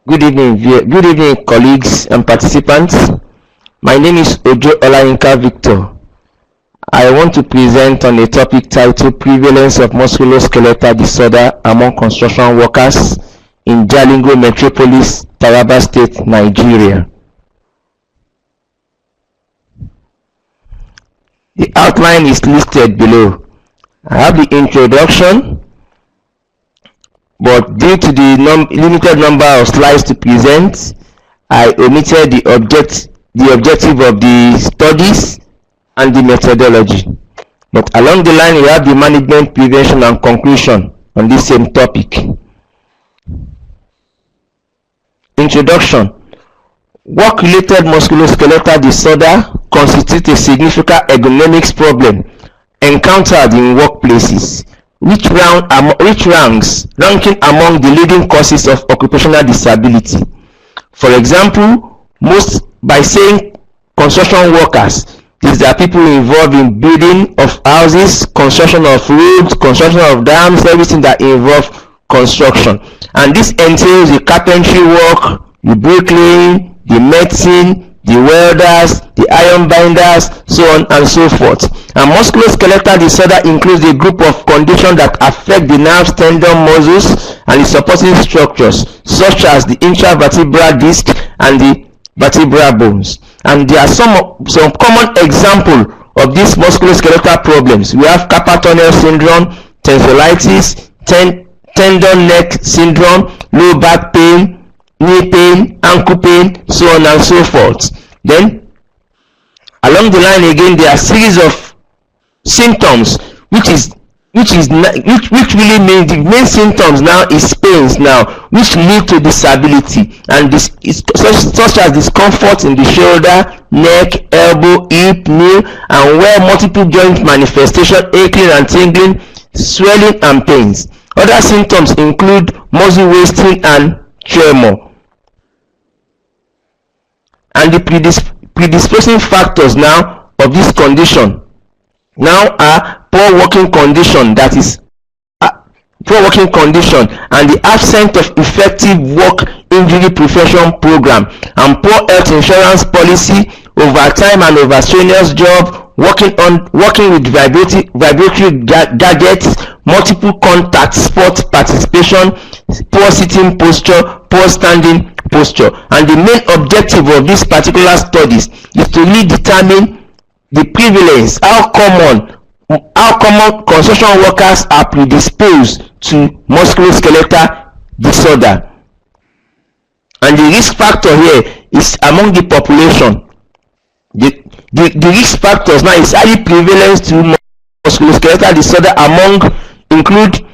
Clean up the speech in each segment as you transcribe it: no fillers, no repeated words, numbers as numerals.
Good evening, colleagues and participants. My name is Olayinka Victor. I want to present on a topic titled Prevalence of Musculoskeletal Disorder Among Construction Workers in Jalingo, Metropolis, Taraba State, Nigeria. The outline is listed below. I have the introduction, but due to the limited number of slides to present, I omitted the objective of the studies and the methodology. But along the line, we have the management, prevention, and conclusion on this same topic. Introduction. Work-related musculoskeletal disorder constitutes a significant ergonomics problem encountered in workplaces, which ranking among the leading causes of occupational disability. For example, by saying construction workers, these are people involved in building of houses, construction of roads, construction of dams, everything that involves construction. And this entails the carpentry work, the bricklaying, the medicine, the welders, the iron binders, so on and so forth. And musculoskeletal disorder includes a group of conditions that affect the nerves, tendon, muscles, and the supporting structures, such as the intravertebral disc and the vertebral bones. And there are some common examples of these musculoskeletal problems. We have carpal tunnel syndrome, tonsillitis, tendon neck syndrome, low back pain, knee pain, ankle pain, so on and so forth. Then, along the line again, there are series of symptoms, which really means the main symptoms now is pains now, which lead to disability, and this is such as discomfort in the shoulder, neck, elbow, hip, knee, and where multiple joint manifestation, aching and tingling, swelling and pains. Other symptoms include muscle wasting and tremor. And the predisposing factors now of this condition now are poor working condition, and the absence of effective work injury prevention program, and poor health insurance policy, overtime and overstrenuous job, working with vibratory gadgets, multiple contact sport participation, poor sitting posture, poor standing posture. And the main objective of this particular studies is to really determine the prevalence, how common construction workers are predisposed to musculoskeletal disorder. And the risk factor here is among the population. The risk factors now is highly prevalence to musculoskeletal disorder include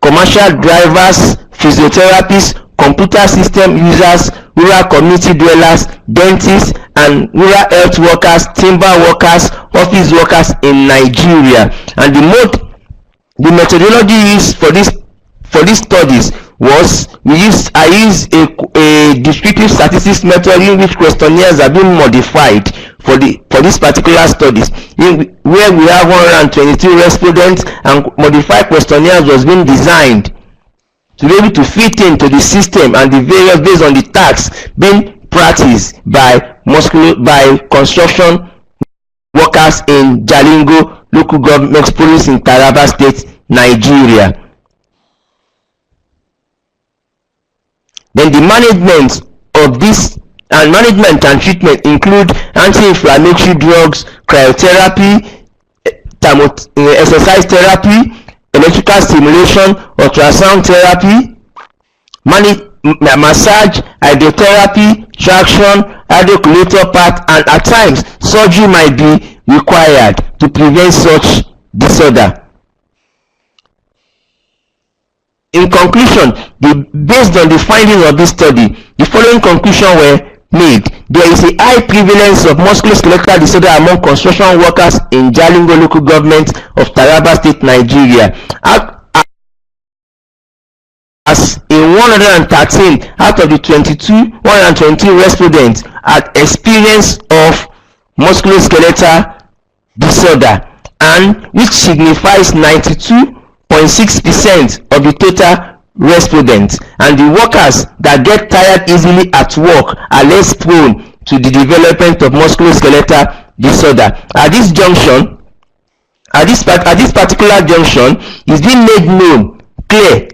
commercial drivers, physiotherapists, computer system users, rural community dwellers, dentists, and rural health workers, timber workers, office workers in Nigeria. And the methodology used for these studies was I used a descriptive statistics method in which questionnaires have been modified for this particular studies, where we have 122 respondents, and modified questionnaires was being designed to be able to fit into the system and the various based on the tasks being practiced by construction workers in Jalingo local government metropolis in Taraba State, Nigeria. Then the management and treatment include anti-inflammatory drugs, cryotherapy, exercise therapy, electrical stimulation, ultrasound therapy, massage, hydrotherapy, traction, hydrocollator path, and at times surgery might be required to prevent such disorder. In conclusion, based on the findings of this study, the following conclusions were made. There is a high prevalence of musculoskeletal disorder among construction workers in Jalingo local government of Taraba State, Nigeria. As in 113 out of the 120 respondents had experience of musculoskeletal disorder, and which signifies 92.6% of the total respondents, and the workers that get tired easily at work are less prone to the development of musculoskeletal disorder. At this particular junction, is being made known clear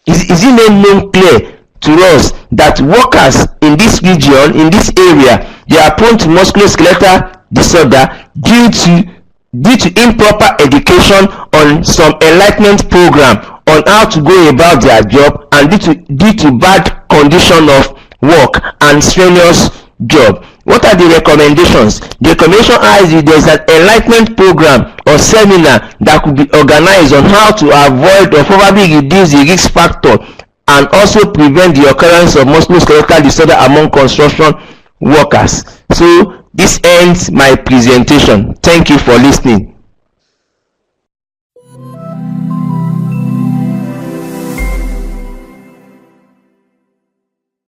is it made known clear to us that workers in this region, in this area, they are prone to musculoskeletal disorder due to improper education on some enlightenment program on how to go about their job, and due to bad condition of work and strenuous job. What are the recommendations? The recommendation is there is an enlightenment program or seminar that could be organized on how to avoid or probably reduce the risk factor and also prevent the occurrence of musculoskeletal disorder among construction workers. So this ends my presentation. Thank you for listening.